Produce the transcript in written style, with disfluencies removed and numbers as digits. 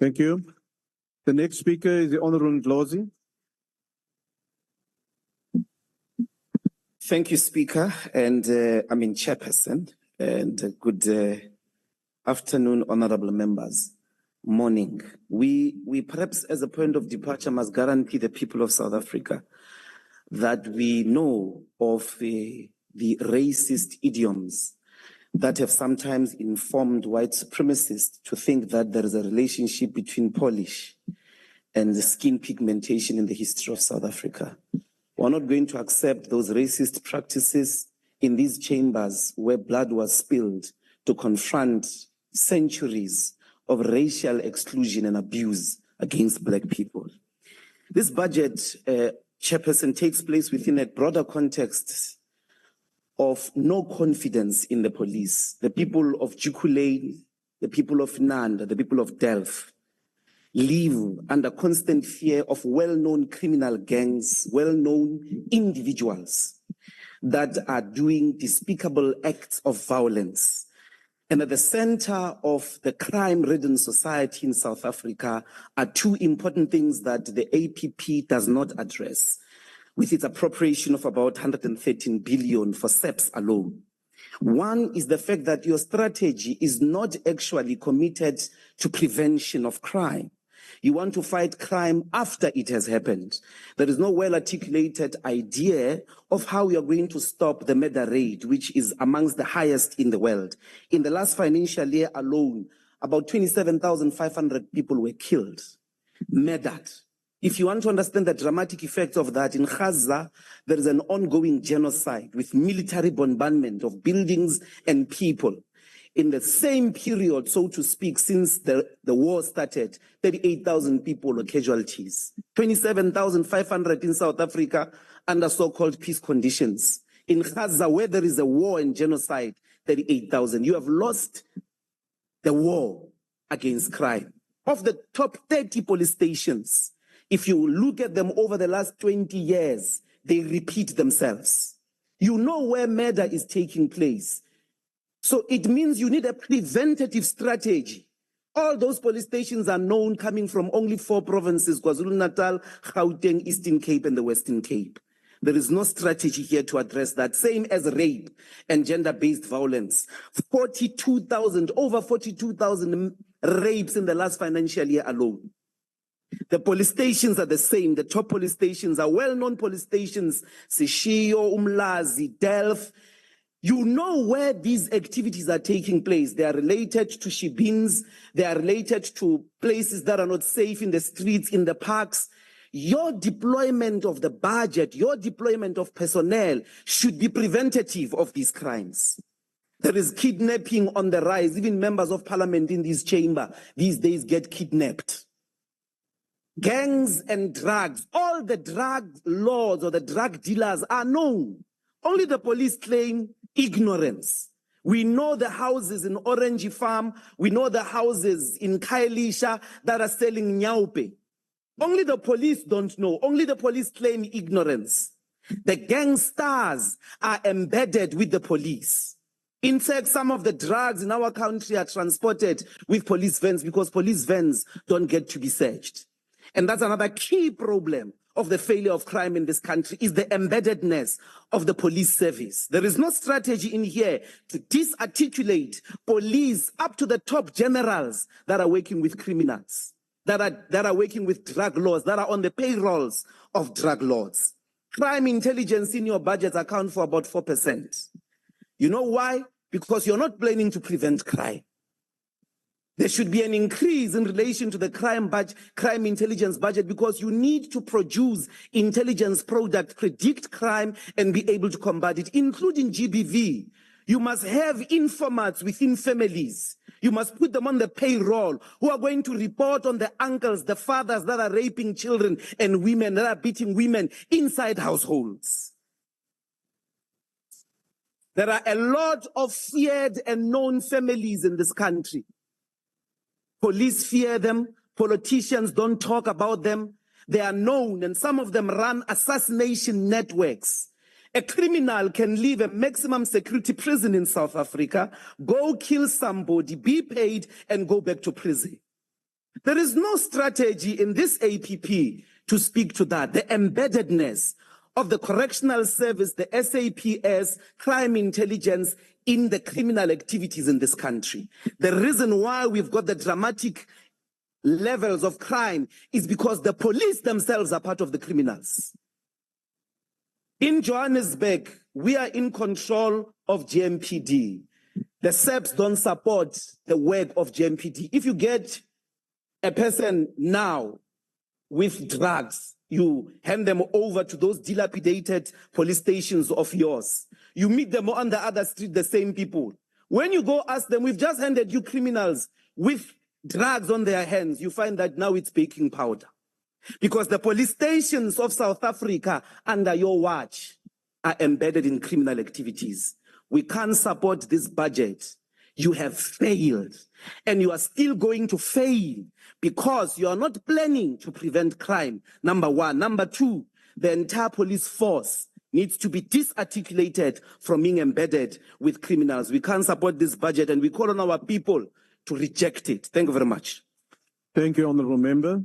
Thank you. The next speaker is the Honorable Ndlozi. Thank you, Speaker, and Chairperson, and good afternoon, honorable members. Morning. We perhaps, as a point of departure, must guarantee the people of South Africa that we know of the racist idioms that have sometimes informed white supremacists to think that there is a relationship between polish and the skin pigmentation in the history of South Africa. We're not going to accept those racist practices in these chambers where blood was spilled to confront centuries of racial exclusion and abuse against Black people. This budget, Chairperson, takes place within a broader context of no confidence in the police. The people of Jukulane, the people of Nanda, the people of Delft live under constant fear of well-known criminal gangs, well-known individuals that are doing despicable acts of violence. And at the center of the crime-ridden society in South Africa are two important things that the APP does not address, with its appropriation of about 113 billion for SEPs alone. One is the fact that your strategy is not actually committed to prevention of crime. You want to fight crime after it has happened. There is no well-articulated idea of how we are going to stop the murder rate, which is amongst the highest in the world. In the last financial year alone, about 27,500 people were killed, murdered. If you want to understand the dramatic effects of that, in Gaza, there is an ongoing genocide with military bombardment of buildings and people. In the same period, so to speak, since the war started, 38,000 people were casualties, 27,500 in South Africa under so-called peace conditions. In Gaza, where there is a war and genocide, 38,000. You have lost the war against crime. Of the top 30 police stations, if you look at them over the last 20 years, they repeat themselves. You know where murder is taking place. So it means you need a preventative strategy. All those police stations are known coming from only 4 provinces, KwaZulu-Natal, Gauteng, Eastern Cape, and the Western Cape. There is no strategy here to address that. Same as rape and gender-based violence. Over 42,000 rapes in the last financial year alone. The police stations are the same. The top police stations are well-known police stations, Sishio, Umlazi, Delft. You know where these activities are taking place. They are related to shebins. They are related to places that are not safe in the streets, in the parks. Your deployment of the budget, your deployment of personnel should be preventative of these crimes. There is kidnapping on the rise. Even members of parliament in this chamber these days get kidnapped. Gangs and drugs, all the drug lords or the drug dealers are known. Only the police claim ignorance. We know the houses in Orange Farm. We know the houses in Khayelitsha that are selling nyaupe. Only the police don't know. Only the police claim ignorance. The gangsters are embedded with the police. In fact, some of the drugs in our country are transported with police vans because police vans don't get to be searched. And that's another key problem of the failure of crime in this country, is the embeddedness of the police service. There is no strategy in here to disarticulate police up to the top generals that are working with criminals, that are working with drug lords, that are on the payrolls of drug lords. Crime intelligence in your budgets account for about 4%. You know why? Because you're not planning to prevent crime. There should be an increase in relation to the crime intelligence budget, because you need to produce intelligence products, predict crime, and be able to combat it, including GBV. You must have informants within families. You must put them on the payroll who are going to report on the uncles, the fathers that are raping children and women, that are beating women inside households. There are a lot of feared and known families in this country. Police fear them. Politicians don't talk about them. They are known, and some of them run assassination networks. A criminal can leave a maximum security prison in South Africa, go kill somebody, be paid, and go back to prison. There is no strategy in this APP to speak to that. The embeddedness of the correctional service, the SAPS, crime intelligence in the criminal activities in this country. The reason why we've got the dramatic levels of crime is because the police themselves are part of the criminals. In Johannesburg, we are in control of GMPD. The SEPs don't support the work of GMPD. If you get a person now with drugs, you hand them over to those dilapidated police stations of yours. You meet them on the other street, the same people. When you go ask them, we've just handed you criminals with drugs on their hands, you find that now it's baking powder. Because the police stations of South Africa under your watch are embedded in criminal activities. We can't support this budget. You have failed, and you are still going to fail because you are not planning to prevent crime, number one. Number two, the entire police force needs to be disarticulated from being embedded with criminals. We can't support this budget, and we call on our people to reject it. Thank you very much. Thank you, Honourable Member.